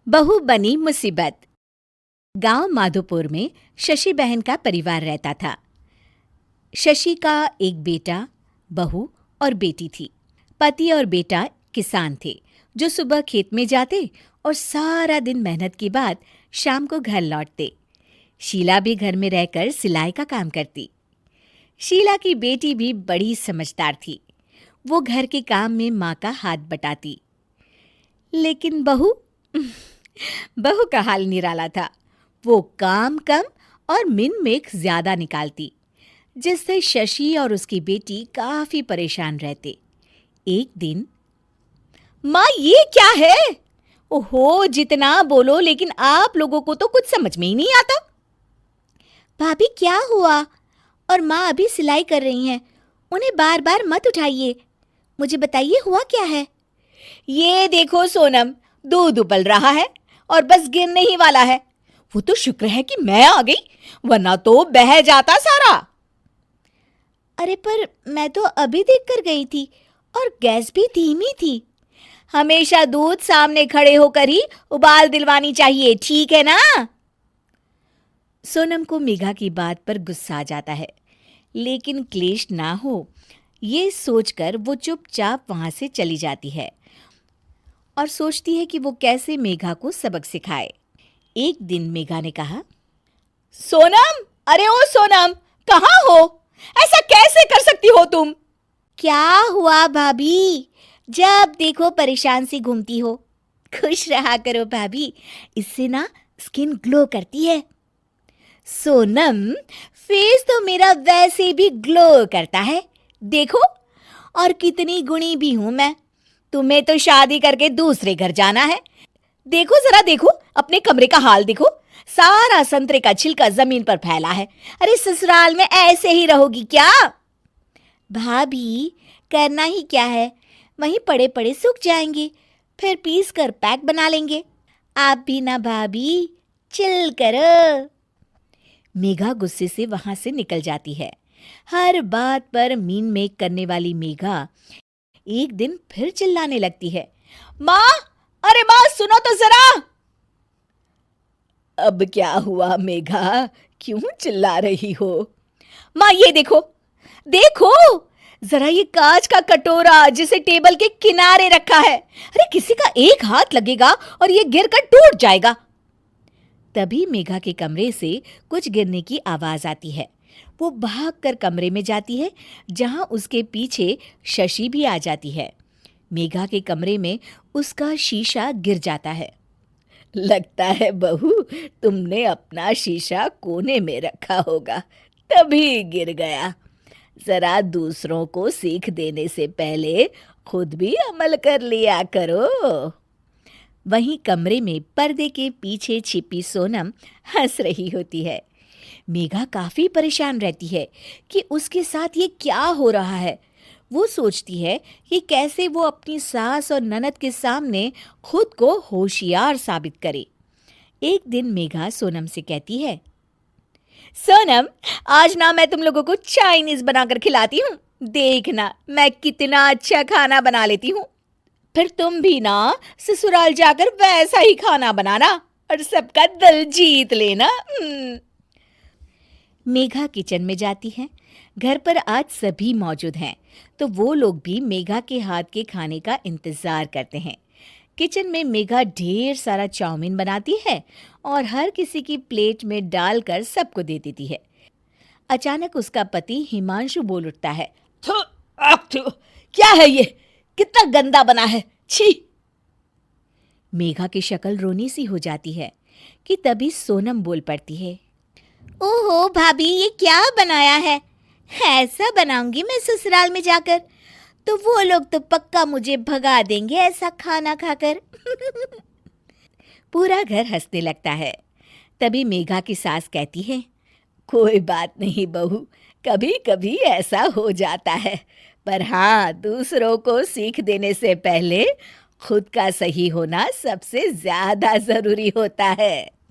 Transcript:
बहू बनी मुसीबत। गांव माधोपुर में शशि बहन का परिवार रहता था। शशि का एक बेटा, बहू और बेटी थी। पति और बेटा किसान थे जो सुबह खेत में जाते और सारा दिन मेहनत के बाद शाम को घर लौटते। शीला भी घर में रहकर सिलाई का काम करती। शीला की बेटी भी बड़ी समझदार थी। वो घर के काम में माँ का हाथ बटाती। लेकिन बहू का हाल निराला था। वो काम कम और मिन मेख ज्यादा निकालती, जिससे शशि और उसकी बेटी काफी परेशान रहते। एक दिन, माँ ये क्या है? ओहो, जितना बोलो लेकिन आप लोगों को तो कुछ समझ में ही नहीं आता। भाभी क्या हुआ? और माँ अभी सिलाई कर रही हैं, उन्हें बार बार मत उठाइए। मुझे बताइए हुआ क्या है? ये देखो सोनम, दूध उबल रहा है और बस गिरने ही वाला है। वो तो शुक्र है कि मैं आ गई, वरना तो बह जाता सारा। अरे पर मैं तो अभी देख कर गई थी और गैस भी धीमी थी। हमेशा दूध सामने खड़े होकर ही उबाल दिलवानी चाहिए, ठीक है ना? सोनम को मेघा की बात पर गुस्सा आ जाता है, लेकिन क्लेश ना हो ये सोचकर वो चुपचाप वहां से चली जाती है और सोचती है कि वो कैसे मेघा को सबक सिखाए। एक दिन मेघा ने कहा, सोनम, अरे ओ सोनम, कहाँ हो? ऐसा कैसे कर सकती हो तुम? क्या हुआ भाभी? जब देखो परेशान सी घूमती हो। खुश रहा करो भाभी, इससे ना स्किन ग्लो करती है। सोनम, फेस तो मेरा वैसे भी ग्लो करता है, देखो। और कितनी गुणी भी हूं मैं। तुम्हें तो शादी करके दूसरे घर जाना है। देखो जरा, देखो अपने कमरे का हाल देखो, सारा संतरे का छिलका जमीन पर फैला है। अरे ससुराल में ऐसे ही रहोगी क्या? भाभी करना ही क्या है, वहीं पड़े पड़े सूख जाएंगे, फिर पीस कर पैक बना लेंगे। आप भी ना भाभी, चिल करो। मेघा गुस्से से वहां से निकल जाती है। हर बात पर मीन मेक करने वाली मेघा एक दिन फिर चिल्लाने लगती है, माँ, अरे माँ सुनो तो जरा। अब क्या हुआ मेघा, क्यों चिल्ला रही हो? माँ ये देखो, देखो जरा, ये कांच का कटोरा जिसे टेबल के किनारे रखा है। अरे किसी का एक हाथ लगेगा और ये गिरकर टूट जाएगा। तभी मेघा के कमरे से कुछ गिरने की आवाज आती है। वो भागकर कमरे में जाती है, जहां उसके पीछे शशि भी आ जाती है। मेघा के कमरे में उसका शीशा गिर जाता है। लगता है बहू, तुमने अपना शीशा कोने में रखा होगा, तभी गिर गया। जरा दूसरों को सीख देने से पहले खुद भी अमल कर लिया करो। वहीं कमरे में पर्दे के पीछे छिपी सोनम हंस रही होती है। मेघा काफी परेशान रहती है कि उसके साथ ये क्या हो रहा है। वो सोचती है कि कैसे वो अपनी सास और ननद के सामने खुद को होशियार साबित करे। एक दिन मेघा सोनम से कहती है, सोनम, आज ना मैं तुम लोगों को चाइनीज बनाकर खिलाती हूँ। देखना मैं कितना अच्छा खाना बना लेती हूँ। फिर तुम भी ना ससुराल जाकर वैसा ही खाना बनाना और सबका दिल जीत लेना। मेघा किचन में जाती है। घर पर आज सभी मौजूद हैं, तो वो लोग भी मेघा के हाथ के खाने का इंतजार करते हैं। किचन में मेघा ढेर सारा चाउमीन बनाती है और हर किसी की प्लेट में डालकर सबको दे देती है। अचानक उसका पति हिमांशु बोल उठता है, थू, थू, क्या है ये? कितना गंदा बना है, छी! मेघा की शक्ल रोनी सी हो जाती है कि तभी सोनम बोल पड़ती है, ओहो भाभी, ये क्या बनाया है? ऐसा बनाऊंगी मैं ससुराल में जाकर, तो वो लोग तो पक्का मुझे भगा देंगे ऐसा खाना खाकर। पूरा घर हंसने लगता है। तभी मेघा की सास कहती है, कोई बात नहीं बहू, कभी कभी ऐसा हो जाता है, पर हाँ, दूसरों को सीख देने से पहले खुद का सही होना सबसे ज्यादा जरूरी होता है।